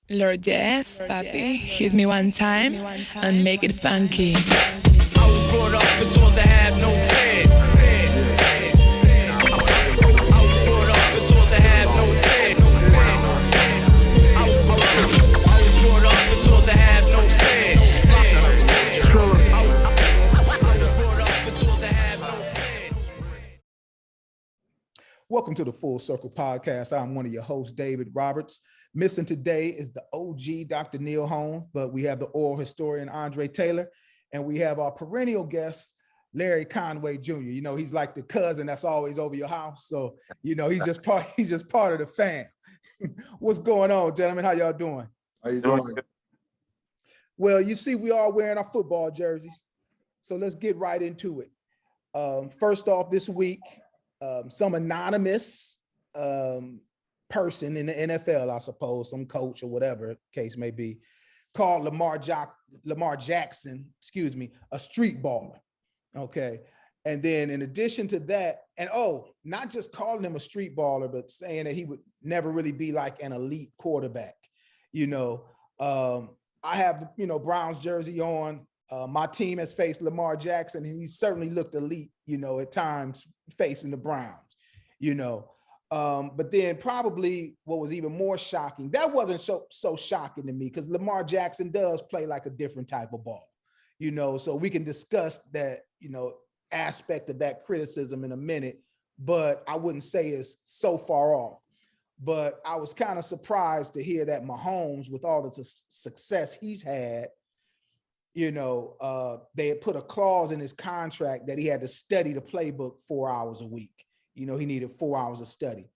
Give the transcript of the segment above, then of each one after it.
Lord, yes, papi. Hit me one time and make it funky. I was brought up and told to have no fear. I was brought up and told to have no fear. I was brought up and told to have no fear. Welcome to the Full Circle Podcast. I'm one of your hosts, David Roberts. Missing today is the OG, Dr. Neil Holmes, but we have the oral historian, Andre Taylor, and we have our perennial guest, Larry Conway Jr. You know, he's like the cousin that's always over your house. So, you know, he's just part of the fam. What's going on, gentlemen? How y'all doing? How you doing? Well, you see, we are wearing our football jerseys. So let's get right into it. First off, this week, some anonymous person in the NFL, I suppose, some coach or whatever case may be, called Lamar Jackson, a street baller. Okay. And then in addition to that, and not just calling him a street baller, but saying that he would never really be like an elite quarterback. You know, I have, Browns jersey on. My team has faced Lamar Jackson, and he certainly looked elite, at times facing the Browns, But then probably what was even more shocking, that wasn't so shocking to me because Lamar Jackson does play like a different type of ball, so we can discuss that, aspect of that criticism in a minute, but I wouldn't say it's so far off. But I was kind of surprised to hear that Mahomes, with all the success he's had, they had put a clause in his contract that he had to study the playbook 4 hours a week. He needed 4 hours of study.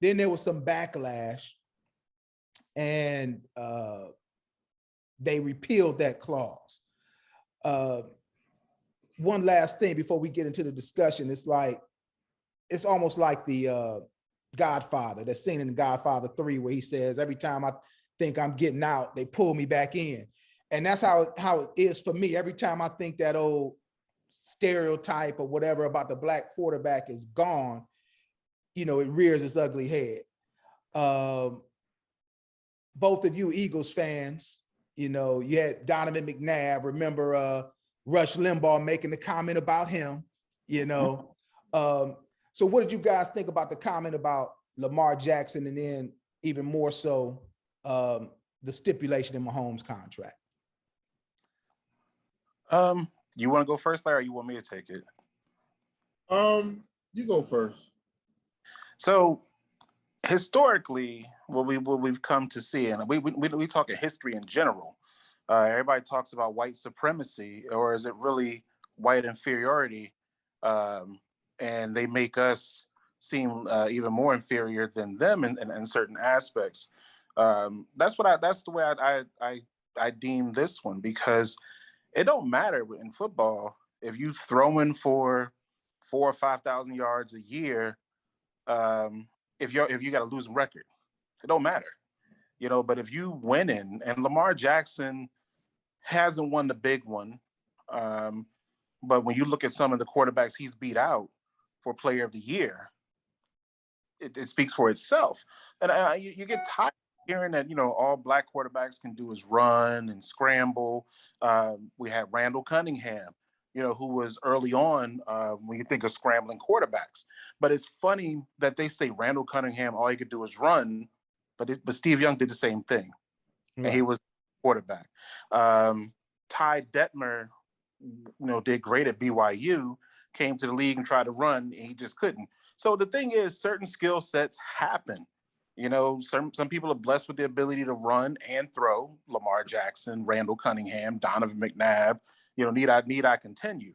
Then there was some backlash, and they repealed that clause. One last thing before we get into the discussion, it's almost like the Godfather, that scene in Godfather 3 where he says, every time I think I'm getting out, they pull me back in. And that's how it is for me. Every time I think that old stereotype or whatever about the black quarterback is gone, it rears its ugly head. Both of you Eagles fans, you had Donovan McNabb. Remember Rush Limbaugh making the comment about him, So what did you guys think about the comment about Lamar Jackson, and then even more so the stipulation in Mahomes' contract? You want to go first, Larry, or you want me to take it? You go first. So historically, what we've come to see, and we talk of history in general. Everybody talks about white supremacy, or is it really white inferiority? And they make us seem even more inferior than them in certain aspects. That's the way I deem this one, because it don't matter in football if you throwing for 4,000 or 5,000 yards a year. If you got a losing record, it don't matter, But if you winning, and Lamar Jackson hasn't won the big one, but when you look at some of the quarterbacks he's beat out for Player of the Year, it speaks for itself. And you get tired hearing that, all black quarterbacks can do is run and scramble. We had Randall Cunningham, who was early on when you think of scrambling quarterbacks. But it's funny that they say Randall Cunningham, all he could do is run, but Steve Young did the same thing. Right. And he was quarterback. Ty Detmer, did great at BYU, came to the league and tried to run, and he just couldn't. So the thing is, certain skill sets happen. Some people are blessed with the ability to run and throw. Lamar Jackson, Randall Cunningham, Donovan McNabb. Need I continue?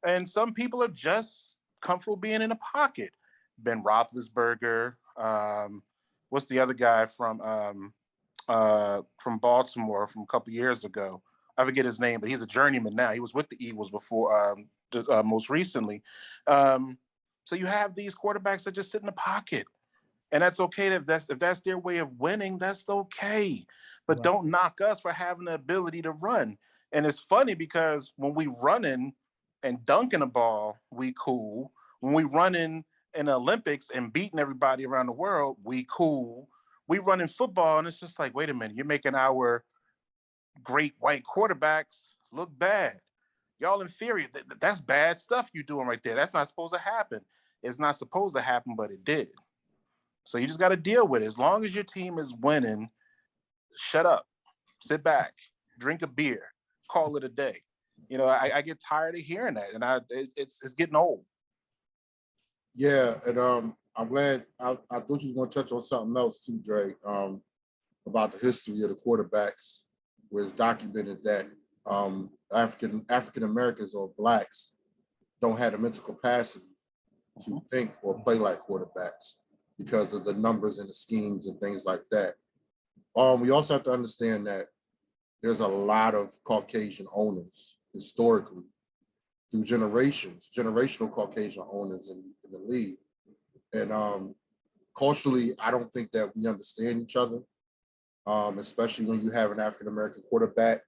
And some people are just comfortable being in a pocket. Ben Roethlisberger. What's the other guy from Baltimore from a couple years ago? I forget his name, but he's a journeyman now. He was with the Eagles before, most recently. So you have these quarterbacks that just sit in the pocket. And that's okay. If that's their way of winning, that's okay. But right. Don't knock us for having the ability to run. And it's funny because when we running and dunking a ball, we cool. When we running in the Olympics and beating everybody around the world, we cool. we run in football, and it's just like, wait a minute, you're making our great white quarterbacks look bad. Y'all inferior. That's bad stuff you're doing right there. That's not supposed to happen. It's not supposed to happen, but it did. So you just got to deal with it. As long as your team is winning, shut up, sit back, drink a beer, call it a day. You know, I get tired of hearing that, and it's getting old. Yeah, and I'm glad. I thought you were going to touch on something else too, Dre, about the history of the quarterbacks, where it's documented that African Americans or blacks don't have the mental capacity to think or play like quarterbacks because of the numbers and the schemes and things like that. We also have to understand that there's a lot of Caucasian owners historically through generational Caucasian owners in the league. And culturally, I don't think that we understand each other, especially when you have an African-American quarterback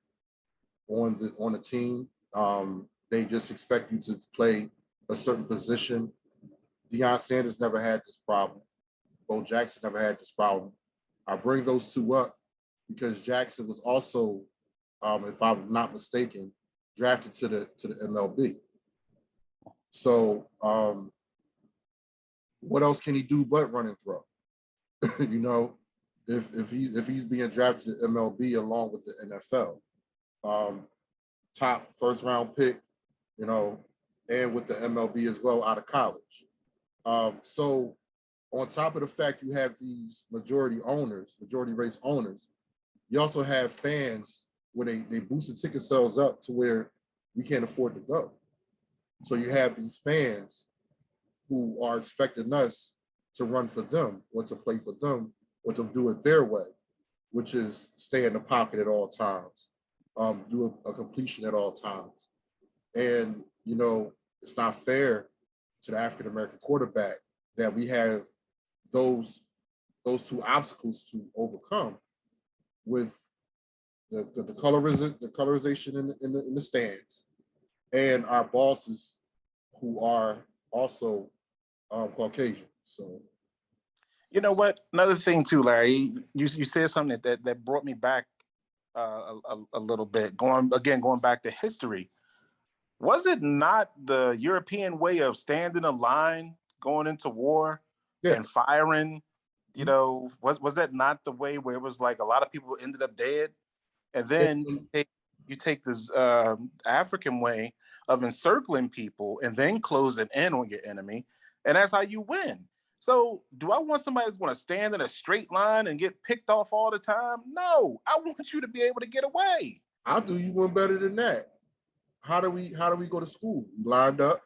on the team. They just expect you to play a certain position. Deion Sanders never had this problem. Bo Jackson never had this problem. I bring those two up because Jackson was also, if I'm not mistaken, drafted to the MLB. So what else can he do but run and throw? You know, if he's being drafted to MLB along with the NFL, top first round pick, you know, and with the MLB as well out of college. So on top of the fact you have these majority race owners, you also have fans where they boost the ticket sales up to where we can't afford to go. So you have these fans who are expecting us to run for them or to play for them or to do it their way, which is stay in the pocket at all times, do a completion at all times. And, you know, it's not fair to the African-American quarterback that we have those two obstacles to overcome with the colorization in the stands and our bosses who are also Caucasian. So, you know what? Another thing too, Larry, you said something that brought me back a little bit. Going back to history. Was it not the European way of standing in line, going into war, and firing? You know, was that not the way where it was like a lot of people ended up dead? And then you take this African way of encircling people and then closing in on your enemy, and that's how you win. So do I want somebody that's going to stand in a straight line and get picked off all the time? No, I want you to be able to get away. I'll do you one better than that. How do we go to school? We lined up,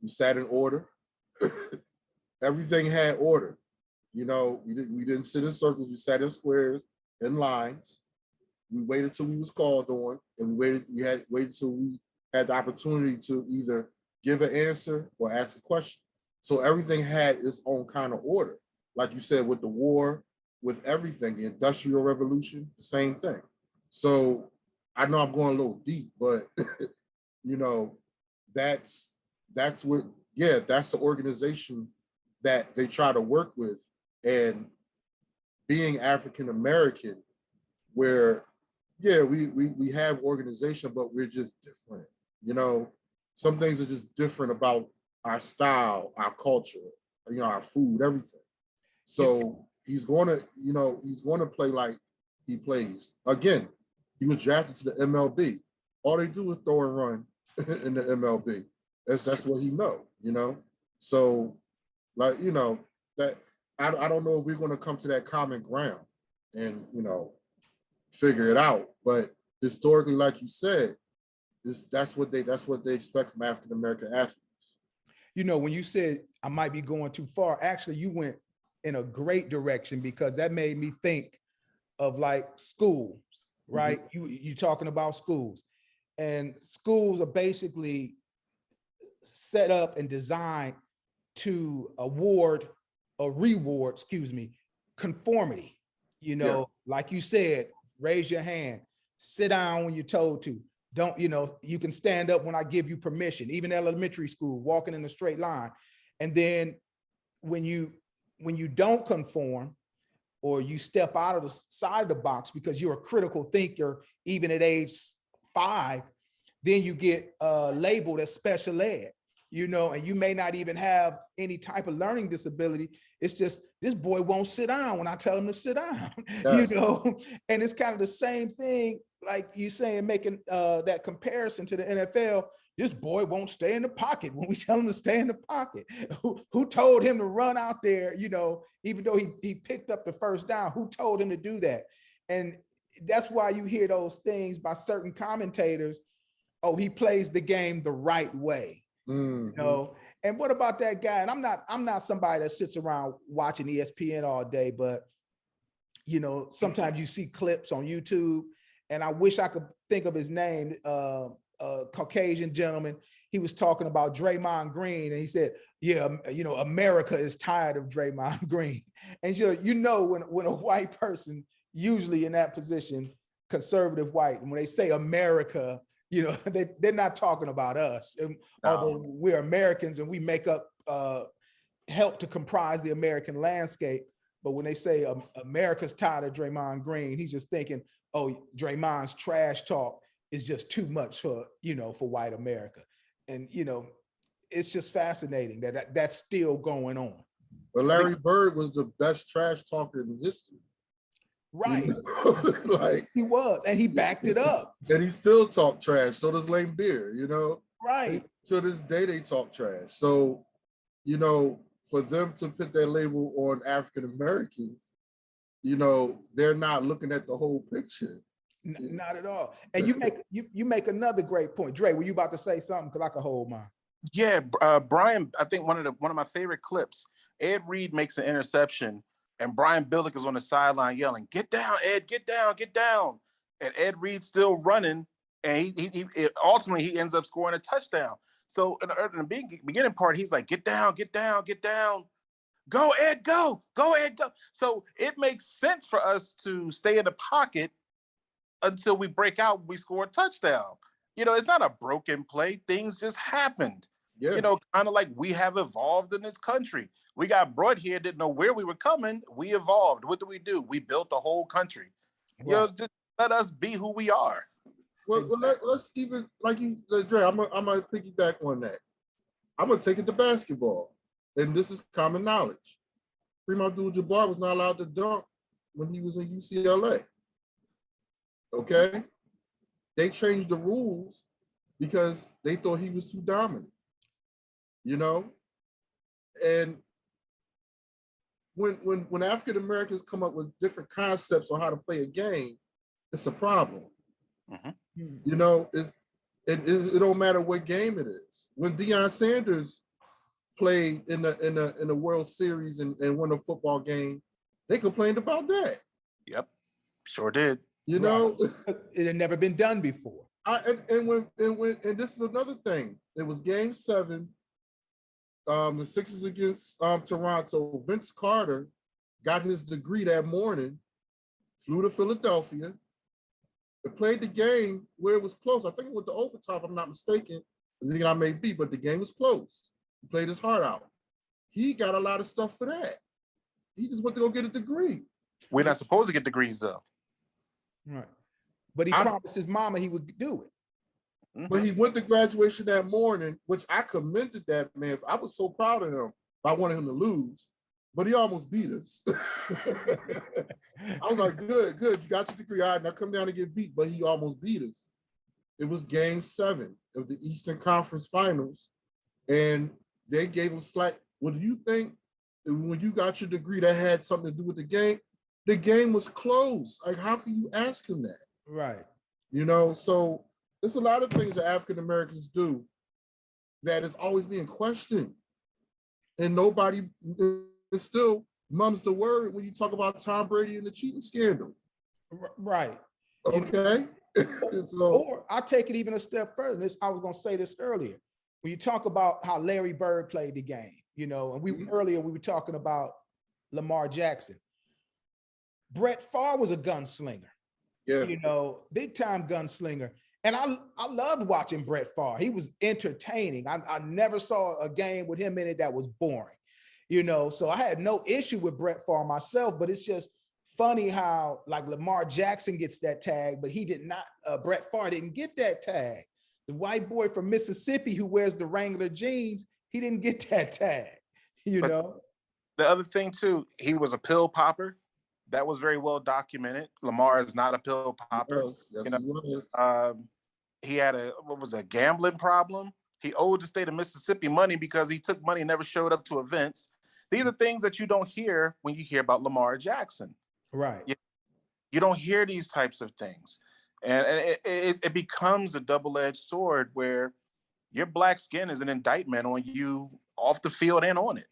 we sat in order. Everything had order. You know, we didn't sit in circles, we sat in squares, in lines. We waited till we was called on, and we waited till we had the opportunity to either give an answer or ask a question. So everything had its own kind of order. Like you said, with the war, with everything, the Industrial Revolution, the same thing. So I know I'm going a little deep, but you know, that's the organization that they try to work with. And being African American, where we have organization, but we're just different. You know, some things are just different about our style, our culture, you know, our food, everything. So he's gonna play like he plays. Again, he was drafted to the MLB. All they do is throw and run in the MLB. That's what he know, you know? So, like, you know, that I don't know if we're going to come to that common ground and, you know, figure it out. But historically, like you said, that's what they expect from African American athletes. You know, when you said I might be going too far, actually you went in a great direction, because that made me think of like schools, right? Mm-hmm. You talking about schools, and schools are basically set up and designed to reward, conformity. You know, like you said, raise your hand, sit down when you're told to. Don't, you know, you can stand up when I give you permission, even elementary school, walking in a straight line. And then when you don't conform, or you step out of the side of the box because you're a critical thinker, even at age 5, then you get labeled as special ed, and you may not even have any type of learning disability. It's just, this boy won't sit down when I tell him to sit down, Yes. And it's kind of the same thing, like you saying, making that comparison to the NFL. This boy won't stay in the pocket when we tell him to stay in the pocket. Who told him to run out there, even though he picked up the first down? Who told him to do that? And that's why you hear those things by certain commentators. Oh, he plays the game the right way. Mhm. And what about that guy? And I'm not somebody that sits around watching ESPN all day, but sometimes you see clips on YouTube, and I wish I could think of his name. Caucasian gentleman. He was talking about Draymond Green, and he said, "Yeah, America is tired of Draymond Green." And when a white person, usually in that position, conservative white, and when they say America, they're not talking about us. And although we're Americans and we make up, help to comprise the American landscape, but when they say America's tired of Draymond Green, he's just thinking, oh, Draymond's trash talk is just too much for white America. And it's just fascinating that that's still going on. But Larry Bird was the best trash talker in history. Right. Like, he was, and he backed it up. And he still talk trash. So does Lane Beer, Right. To this day, they talk trash. So, for them to put that label on African Americans, they're not looking at the whole picture. Not at all. And you make another great point. Dre, were you about to say something? Because I could hold mine. Yeah, Brian, I think one of my favorite clips, Ed Reed makes an interception, and Brian Billick is on the sideline yelling, "Get down, Ed, get down, get down." And Ed Reed's still running, and he ultimately he ends up scoring a touchdown. So in the beginning part, he's like, "Get down, get down, get down. Go, Ed, go. Go, Ed, go." So it makes sense for us to stay in the pocket until we break out, we score a touchdown. It's not a broken play. Things just happened. Yeah. Kind of like we have evolved in this country. We got brought here, didn't know where we were coming. We evolved. What do? We built the whole country. Right. Just let us be who we are. Well, let's even, like you, Dre, I'm gonna piggyback on that. I'm gonna take it to basketball. And this is common knowledge. Kareem Abdul-Jabbar was not allowed to dunk when he was in UCLA. Okay? They changed the rules because they thought he was too dominant. And when African Americans come up with different concepts on how to play a game, it's a problem. Mm-hmm. It don't matter what game it is. When Deion Sanders played in the World Series and won a football game, they complained about that. Yep, sure did. It had never been done before. And this is another thing. It was Game 7, the Sixers against Toronto. Vince Carter got his degree that morning, flew to Philadelphia, and played the game where it was close. I think it went to overtime, if I'm not mistaken. I think I may be, but the game was close. He played his heart out. He got a lot of stuff for that. He just went to go get a degree. We're not supposed to get degrees, though. Right. But he promised his mama he would do it. But he went to graduation that morning, which I commended that man. I was so proud of him. I wanted him to lose, but he almost beat us. I was like, good, you got your degree. All right, now come down and get beat. But he almost beat us. It was Game 7 of the Eastern Conference Finals, and they gave him slack. Well, do you think when you got your degree that had something to do with the game? The game was close. Like, how can you ask him that? Right. So there's a lot of things that African Americans do that is always being questioned. And nobody still mums the word when you talk about Tom Brady and the cheating scandal. Right. Okay. Or I'll take it even a step further. I was going to say this earlier. When you talk about how Larry Bird played the game, and earlier we were talking about Lamar Jackson. Brett Favre was a gunslinger. Yeah. Big time gunslinger. And I loved watching Brett Favre. He was entertaining. I never saw a game with him in it that was boring. So I had no issue with Brett Favre myself, but it's just funny how like Lamar Jackson gets that tag, but he did not, Brett Favre didn't get that tag. The white boy from Mississippi who wears the Wrangler jeans, he didn't get that tag, you know? The other thing too, he was a pill popper. That was very well documented. Lamar is not a pill popper. Yes, He had a gambling problem. He owed the state of Mississippi money because he took money and never showed up to events. These are things that you don't hear when you hear about Lamar Jackson. Right. You don't hear these types of things. And it becomes a double-edged sword where your black skin is an indictment on you off the field and on it.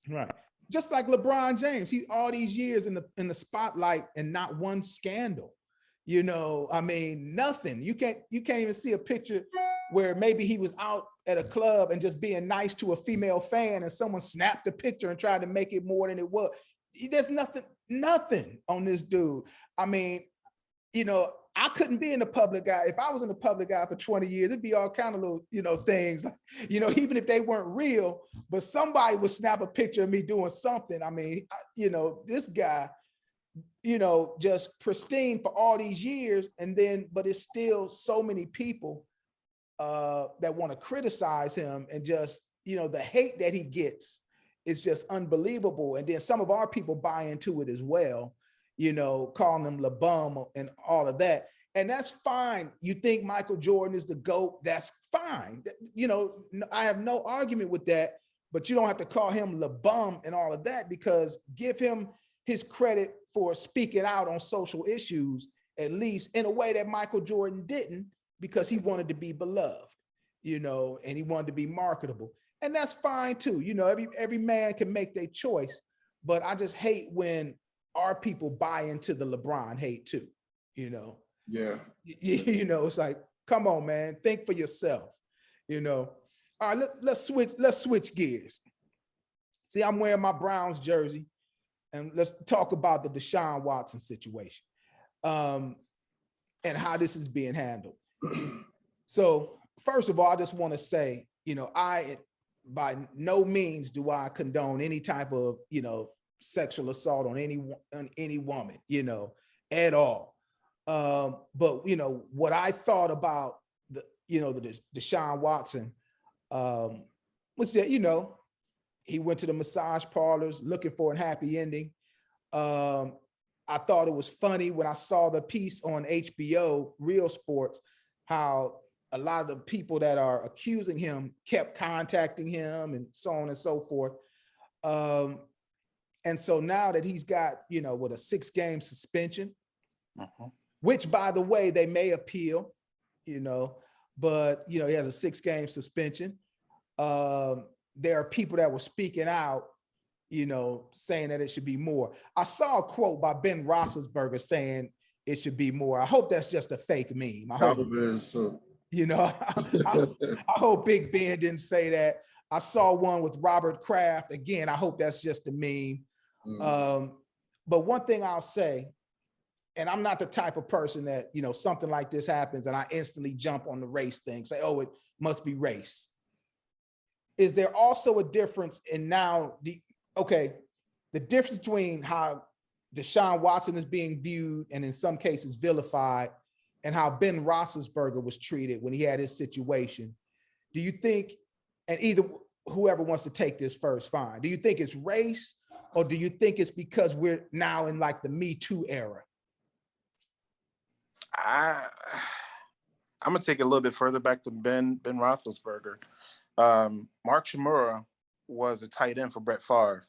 Right. Just like LeBron James, he all these years in the spotlight and not one scandal. You know, I mean, nothing. You can't even see a picture where maybe he was out at a club and just being nice to a female fan and someone snapped a picture and tried to make it more than it was. There's nothing on this dude. I mean, you know, I couldn't be in the public eye. If I was in the public eye for 20 years, it'd be all kind of little, you know, things, you know, even if they weren't real, but somebody would snap a picture of me doing something. I mean, you know, this guy, you know, just pristine for all these years. And then, but it's still so many people that want to criticize him, and just, you know, the hate that he gets is just unbelievable. And then some of our people buy into it as well, you know, calling him La Bum and all of that. And that's fine. You think Michael Jordan is the GOAT, that's fine. You know, I have no argument with that, but you don't have to call him La Bum and all of that, because give him his credit for speaking out on social issues, at least in a way that Michael Jordan didn't, because he wanted to be beloved, you know, and he wanted to be marketable. And that's fine too. You know, every man can make their choice, but I just hate when our people buy into the LeBron hate too, you know? Yeah. You know, it's like, come on, man, think for yourself, you know? All right, let's switch gears. See, I'm wearing my Browns jersey, and let's talk about the Deshaun Watson situation and how this is being handled. So first of all, I just want to say, you know, by no means do I condone any type of, you know, sexual assault on any woman, you know, at all. But, you know, what I thought about the Deshaun Watson was that, you know, he went to the massage parlors looking for a happy ending. I thought it was funny when I saw the piece on HBO, Real Sports, how a lot of the people that are accusing him kept contacting him and so on and so forth. And so now that he's got, you know, with a 6-game suspension, which, by the way, they may appeal, you know, but, you know, he has a 6-game suspension. There are people that were speaking out, you know, saying that it should be more. I saw a quote by Ben Roethlisberger saying it should be more. I hope that's just a fake meme. I hope it is too. You know, I hope Big Ben didn't say that. I saw one with Robert Kraft. Again, I hope that's just a meme. But one thing I'll say, and I'm not the type of person that, you know, something like this happens and I instantly jump on the race thing, say, oh, it must be race. Is there also a difference in now, the difference between how Deshaun Watson is being viewed and in some cases vilified, and how Ben Roethlisberger was treated when he had his situation? Do you think, and either whoever wants to take this first, fine. Do you think it's race, or do you think it's because we're now in like the Me Too era? I'm gonna take it a little bit further back to Ben Roethlisberger. Mark Shimura was a tight end for Brett Favre.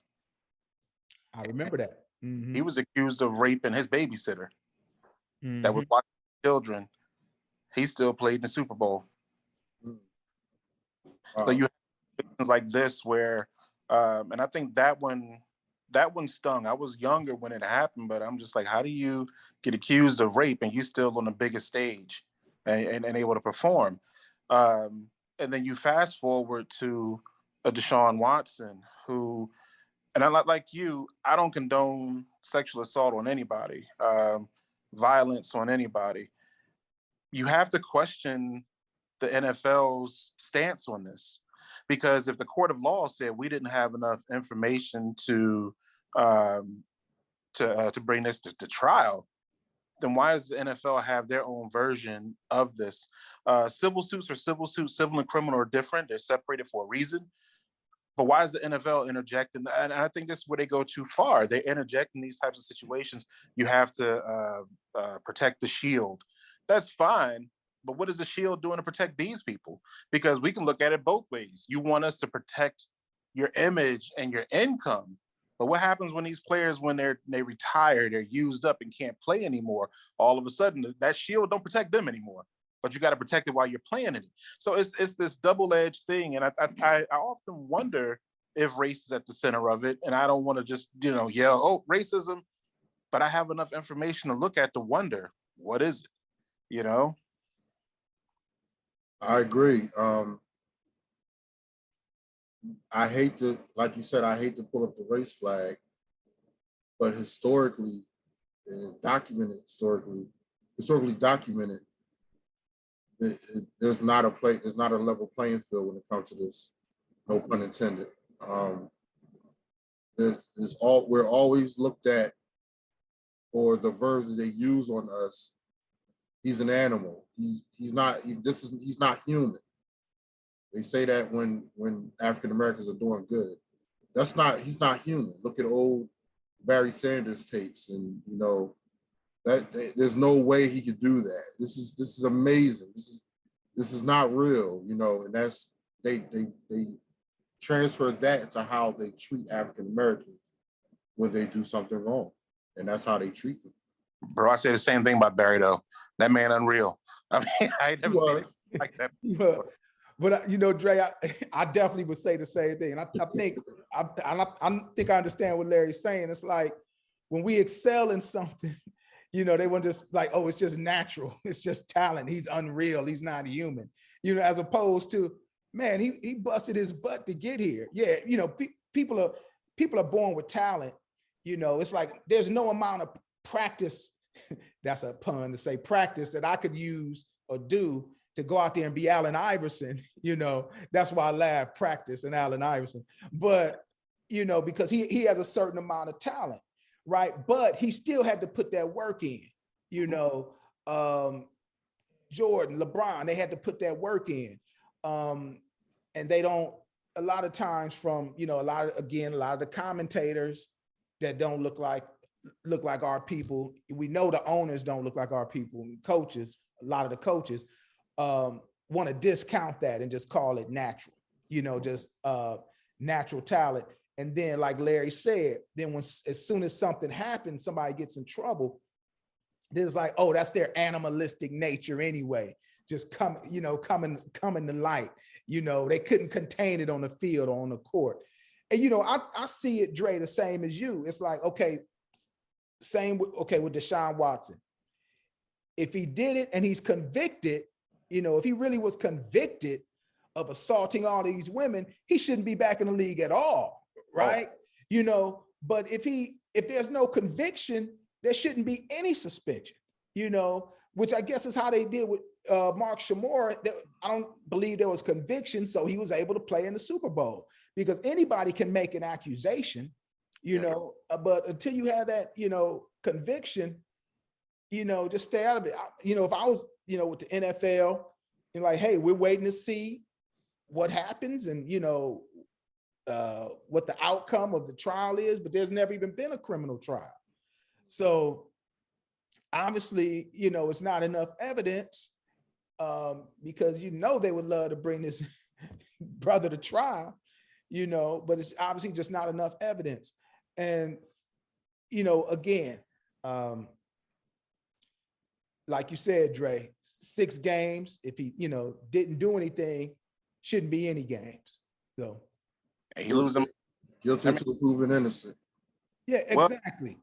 I remember that. Mm-hmm. He was accused of raping his babysitter that was watching children. He still played in the Super Bowl. So you have things like this where, and I think that one stung. I was younger when it happened, but I'm just like, how do you get accused of rape and you still on the biggest stage and able to perform? And then you fast forward to a Deshaun Watson who, and I like you, I don't condone sexual assault on anybody, violence on anybody. You have to question the NFL's stance on this, because if the court of law said we didn't have enough information to to bring this to trial, then why does the NFL have their own version of this? Civil suits are civil suits. Civil and criminal are different. They're separated for a reason. But why is the NFL interjecting? And I think this is where they go too far. They interject in these types of situations. You have to protect the shield. That's fine. But what is the shield doing to protect these people? Because we can look at it both ways. You want us to protect your image and your income. But what happens when these players, when they retire, they're used up and can't play anymore? All of a sudden, that shield don't protect them anymore. But you got to protect it while you're playing in it. So it's this double-edged thing. And I often wonder if race is at the center of it. And I don't want to just, yell, oh, racism. But I have enough information to look at to wonder, what is it? I agree. I hate to, like you said, I hate to pull up the race flag, but historically documented, there's not a level playing field when it comes to this. No pun intended. We're always looked at, or the verbs that they use on us. He's an animal. He's not human. They say that when African Americans are doing good. He's not human. Look at old Barry Sanders tapes, and that there's no way he could do that. This is amazing. This is not real, and that's they transfer that to how they treat African Americans when they do something wrong. And that's how they treat them. Bro, I say the same thing about Barry though. That man unreal. I mean, I never seen it like that before. But Dre, I definitely would say the same thing. And I think I understand what Larry's saying. It's like when we excel in something, they want to just like, oh, it's just natural. It's just talent. He's unreal. He's not human. As opposed to, man, he busted his butt to get here. Yeah, people are born with talent. It's like there's no amount of practice. That's a pun to say practice that I could use or do to go out there and be Allen Iverson. That's why I laugh, practice and Allen Iverson. But because he has a certain amount of talent, right? But he still had to put that work in. Jordan, LeBron, they had to put that work in. And they don't, a lot of times from, a lot of the commentators that don't look like our people. We know the owners don't look like our people. Coaches, a lot of the coaches want to discount that and just call it natural, just natural talent. And then like Larry said, then as soon as something happens, somebody gets in trouble, there's like, oh, that's their animalistic nature anyway. Just coming to light. They couldn't contain it on the field or on the court. And I see it, Dre, the same as you. It's like, okay, with Deshaun Watson. If he did it and he's convicted, if he really was convicted of assaulting all these women, he shouldn't be back in the league at all, right? But if there's no conviction, there shouldn't be any suspension, which I guess is how they did with Mark Shamor. I don't believe there was conviction, so he was able to play in the Super Bowl, because anybody can make an accusation, but until you have that, conviction, just stay out of it. If I was, with the NFL, like, hey, we're waiting to see what happens and, what the outcome of the trial is, but there's never even been a criminal trial. So obviously, it's not enough evidence, because, they would love to bring this brother to trial, but it's obviously just not enough evidence. And, again, like you said, Dre, 6 games. If he, didn't do anything, shouldn't be any games. So he losing guilty to proven innocent. Yeah, exactly. Well,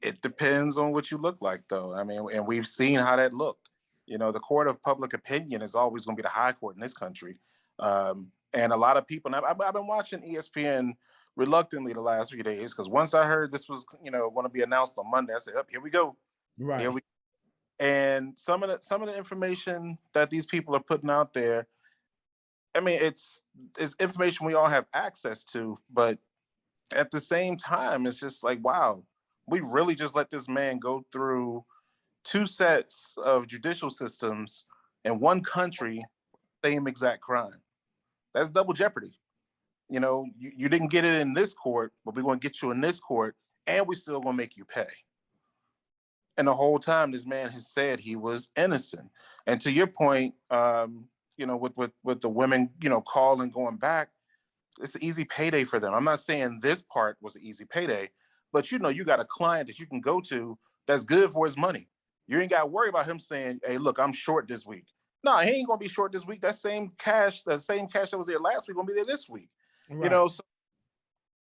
it depends on what you look like, though. I mean, and we've seen how that looked. The court of public opinion is always going to be the high court in this country. And a lot of people, and I've been watching ESPN reluctantly the last few days, because once I heard this was, going to be announced on Monday, I said, here we go. Right. Here we go. And some of the information that these people are putting out there, I mean, it's information we all have access to, but at the same time, it's just like, wow, we really just let this man go through 2 sets of judicial systems in one country, same exact crime. That's double jeopardy. You know, you didn't get it in this court, but we're going to get you in this court, and we still going to make you pay. And the whole time, this man has said he was innocent. And to your point, you know, with the women, you know, calling, going back, it's an easy payday for them. I'm not saying this part was an easy payday, but you know, you got a client that you can go to that's good for his money. You ain't got to worry about him saying, "Hey, look, I'm short this week." No, he ain't gonna be short this week. That same cash that was there last week, gonna be there this week. Right. You know, so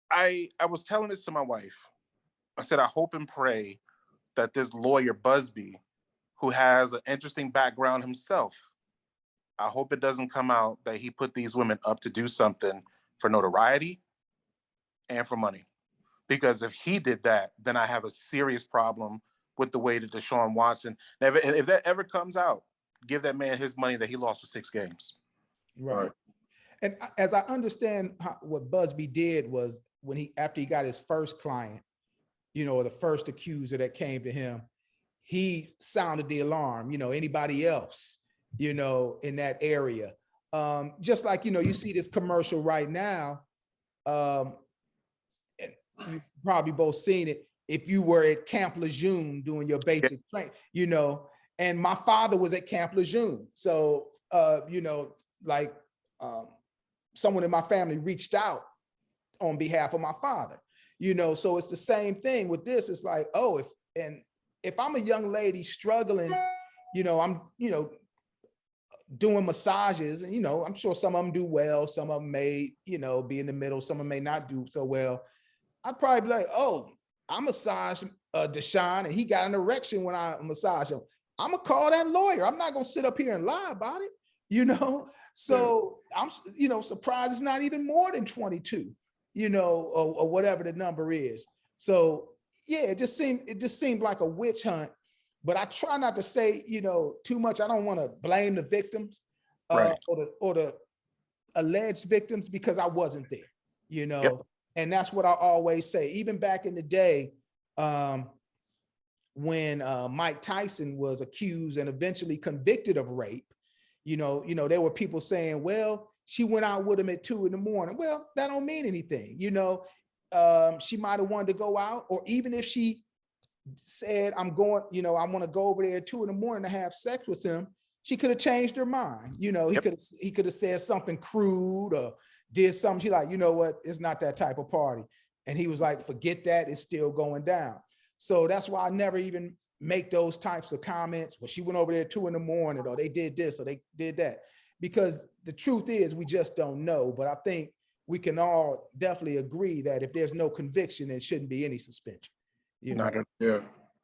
I was telling this to my wife. I said, I hope and pray that this lawyer Busby, who has an interesting background himself, I hope it doesn't come out that he put these women up to do something for notoriety and for money. Because if he did that, then I have a serious problem with the way that Deshaun Watson, if that ever comes out, give that man his money that he lost for 6 games. Right. And as I understand what Busby did was after he got his first client, you know, or the first accuser that came to him, he sounded the alarm, you know, anybody else, you know, in that area. Just like, you know, you see this commercial right now, and you've probably both seen it. If you were at Camp Lejeune doing your basic training, you know, and my father was at Camp Lejeune. So, you know, like someone in my family reached out on behalf of my father, you know, so it's the same thing with this. It's like, oh, if I'm a young lady struggling, you know, I'm, you know, doing massages, and, you know, I'm sure some of them do well. Some of them may, you know, be in the middle. Some of them may not do so well. I'd probably be like, oh, I massaged Deshaun and he got an erection when I massaged him. I'm gonna call that lawyer. I'm not gonna sit up here and lie about it, you know? So I'm, you know, surprised it's not even more than 22, you know, or whatever the number is. So yeah, it just seemed like a witch hunt, but I try not to say, you know, too much. I don't want to blame the victims or the alleged victims, because I wasn't there, you know? Yep. And that's what I always say. Even back in the day, when Mike Tyson was accused and eventually convicted of rape, you know, there were people saying, well, she went out with him at 2 a.m. Well, that don't mean anything. You know, she might've wanted to go out, or even if she said, I'm going, you know, I want to go over there at 2 a.m. to have sex with him, she could have changed her mind. You know, he could have said something crude or did something. She like, you know what, it's not that type of party. And he was like, forget that, it's still going down. So that's why I never even make those types of comments. Well, she went over there at 2 a.m, or they did this, or they did that. Because the truth is, we just don't know. But I think we can all definitely agree that if there's no conviction, there shouldn't be any suspension. You know,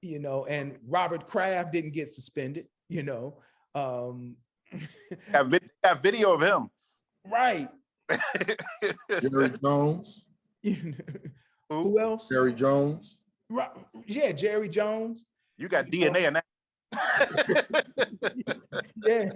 you know, and Robert Kraft didn't get suspended, you know. That video of him. Right. Jerry Jones. Who else? Jerry Jones. Right. Yeah, Jerry Jones. You got DNA in that. Yeah.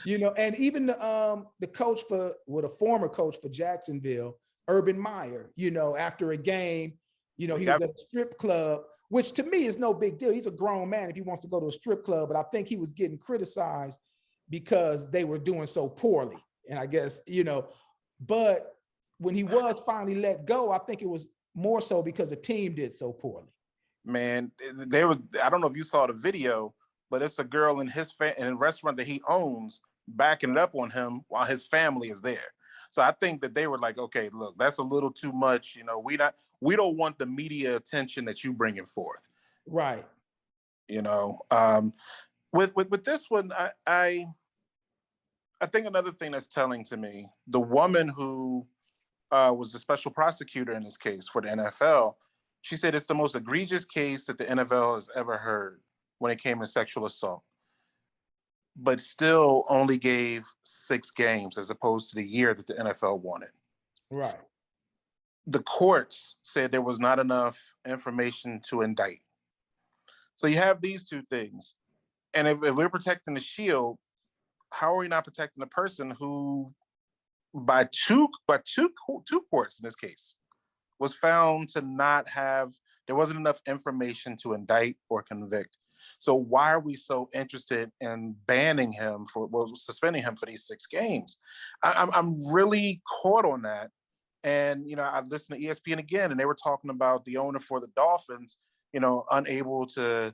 You know, and even the coach the former coach for Jacksonville, Urban Meyer, you know, after a game, you know, he was at a strip club, which to me is no big deal. He's a grown man if he wants to go to a strip club, but I think he was getting criticized because they were doing so poorly. And I guess, you know, but when he was finally let go, I think it was more so because the team did so poorly. Man, I don't know if you saw the video, but it's a girl in in a restaurant that he owns backing it up on him while his family is there. So I think that they were like, okay, look, that's a little too much. You know, we don't want the media attention that you bringing forth. Right. You know, with this one, I think another thing that's telling to me, the woman who was the special prosecutor in this case for the NFL, she said it's the most egregious case that the NFL has ever heard when it came to sexual assault, but still only gave 6 games as opposed to the year that the NFL wanted. Right. The courts said there was not enough information to indict. So you have these 2 things. And if we're protecting the shield, how are we not protecting the person who, by two courts in this case, was found to not have There wasn't enough information to indict or convict. So why are we so interested in banning him suspending him for these 6 games? I'm really caught on that. And, I listened to ESPN again, and they were talking about the owner for the Dolphins, unable to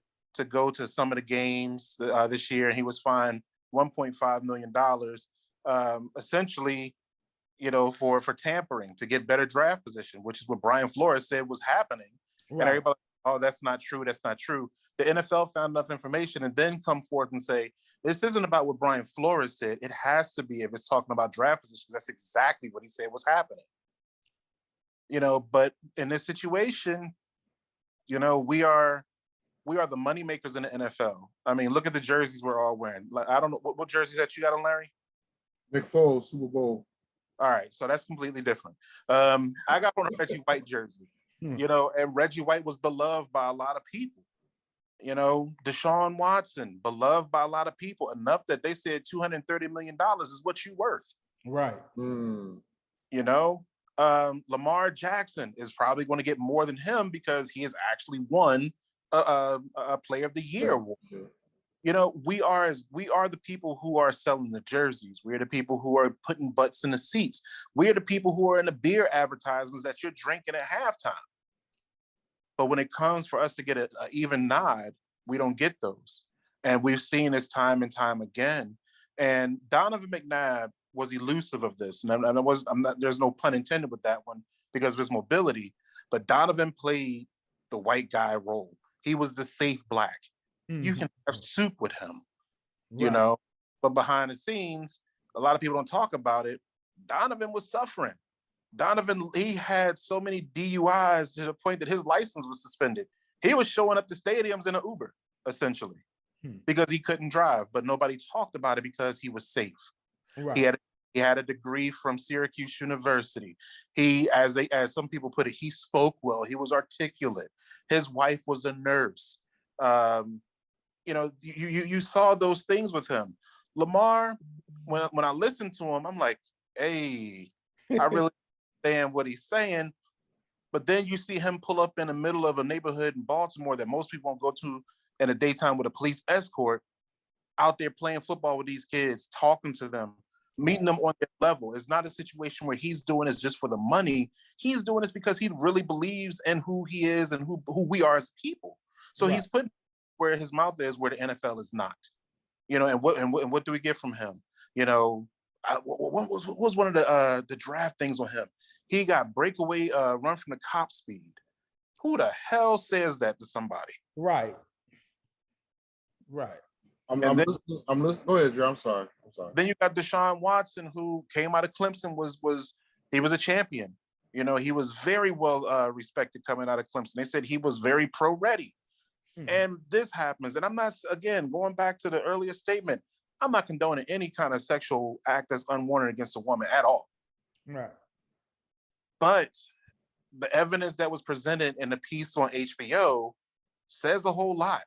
go to some of the games this year. And he was fined $1.5 million, essentially, for tampering to get better draft position, which is what Brian Flores said was happening. Right. And everybody, oh, that's not true. That's not true. The NFL found enough information and then come forth and say, this isn't about what Brian Flores said. It has to be if it's talking about draft positions. That's exactly what he said was happening. But in this situation, we are the money makers in the NFL. I mean, look at the jerseys we're all wearing. Like, I don't know what jerseys that you got on, Larry? Nick Foles, Super Bowl. All right, so that's completely different. I got on a Reggie White jersey, and Reggie White was beloved by a lot of people. Deshaun Watson, beloved by a lot of people, enough that they said $230 million is what you're worth. Right. Lamar Jackson is probably going to get more than him because he has actually won a Player of the Year award. We are the people who are selling the jerseys. We're the people who are putting butts in the seats. We're the people who are in the beer advertisements that you're drinking at halftime. But when it comes for us to get an even nod, we don't get those. And we've seen this time and time again. And Donovan McNabb was elusive of this. And there's no pun intended with that one because of his mobility. But Donovan played the white guy role. He was the safe black. Mm-hmm. You can have soup with him, right. But behind the scenes, a lot of people don't talk about it. Donovan was suffering. Donovan, he had so many DUIs to the point that his license was suspended. He was showing up to stadiums in an Uber, essentially, because he couldn't drive. But nobody talked about it because he was safe. Right. He had a degree from Syracuse University. He, as some people put it, he spoke well. He was articulate. His wife was a nurse. You saw those things with him. Lamar, when I listened to him, I'm like, hey, I really understand what he's saying. But then you see him pull up in the middle of a neighborhood in Baltimore that most people won't go to in the daytime with a police escort, out there playing football with these kids, talking to them, meeting them on their level. It's not a situation where he's doing this just for the money. He's doing this because he really believes in who he is and who we are as people. So he's putting where his mouth is, where the NFL is not. And what do we get from him? What was one of the draft things on him? He got breakaway run from the cop speed. Who the hell says that to somebody? Right. I'm listening. Go ahead, Drew. I'm sorry. Then you got Deshaun Watson, who came out of Clemson, was a champion. He was very well respected coming out of Clemson. They said he was very pro-ready. And this happens. And I'm not, again, going back to the earlier statement, I'm not condoning any kind of sexual act that's unwarranted against a woman at all. Right. But the evidence that was presented in the piece on HBO says a whole lot.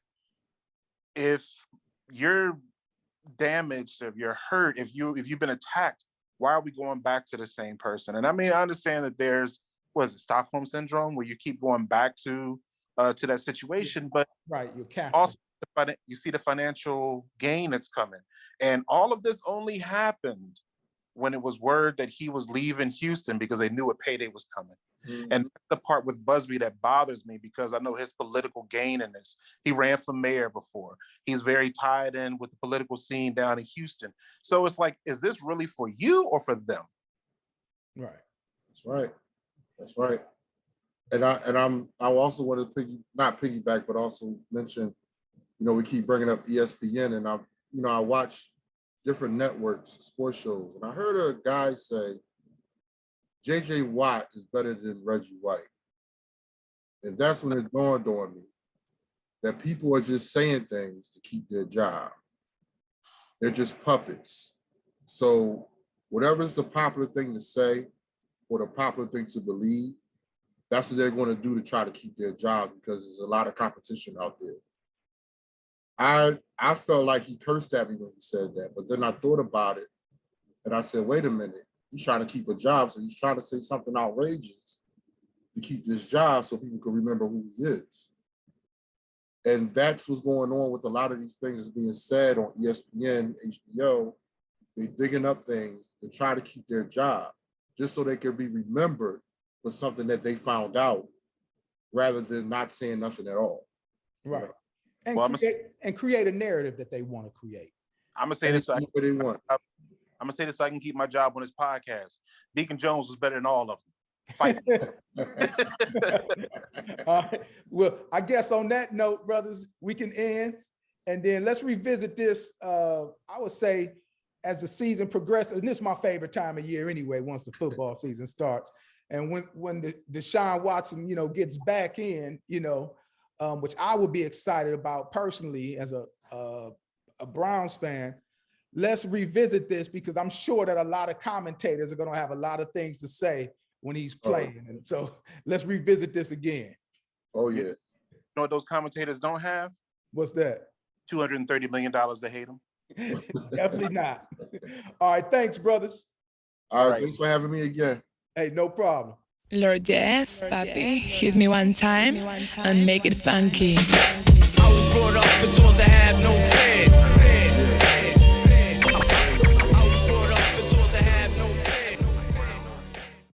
If you're damaged, if you're hurt, if you've been attacked, why are we going back to the same person? And I mean, I understand that there's, Stockholm syndrome, where you keep going back to that situation, but right, you're captive. Also you see the financial gain that's coming. And all of this only happened when it was word that he was leaving Houston because they knew a payday was coming. Mm-hmm. And that's the part with Busby that bothers me, because I know his political gain in this. He ran for mayor before. He's very tied in with the political scene down in Houston. So it's like, is this really for you or for them? Right. That's right. And I also want to not piggyback, but also mention, we keep bringing up ESPN, and I watch different networks, sports shows, and I heard a guy say, J.J. Watt is better than Reggie White. And that's when it dawned on me that people are just saying things to keep their job. They're just puppets. So whatever's the popular thing to say or the popular thing to believe, that's what they're going to do to try to keep their job, because there's a lot of competition out there. I felt like he cursed at me when he said that, but then I thought about it and I said, wait a minute, he's trying to keep a job, so he's trying to say something outrageous to keep this job so people can remember who he is. And that's what's going on with a lot of these things that's being said on ESPN, HBO. They're digging up things to try to keep their job just so they can be remembered for something that they found out rather than not saying nothing at all. Right. You know? And, Well, create a narrative that they want to create. I'm gonna say this. What they want. I'm gonna say this so I can keep my job on this podcast. Deacon Jones was better than all of them. Fight. All right. Well, I guess on that note, brothers, we can end. And then let's revisit this. I would say as the season progresses, and this is my favorite time of year anyway, once the football season starts. And when the Deshaun Watson, gets back in, which I would be excited about personally as a Browns fan, let's revisit this because I'm sure that a lot of commentators are going to have a lot of things to say when he's playing. And so let's revisit this again. Oh, yeah. You know what those commentators don't have? What's that? $230 million to hate him. Definitely not. All right. Thanks, brothers. All right. Thanks for having me again. Hey, no problem. Lord, yes, papi. Hit me one time and make it funky. I was brought up and taught to have no fear.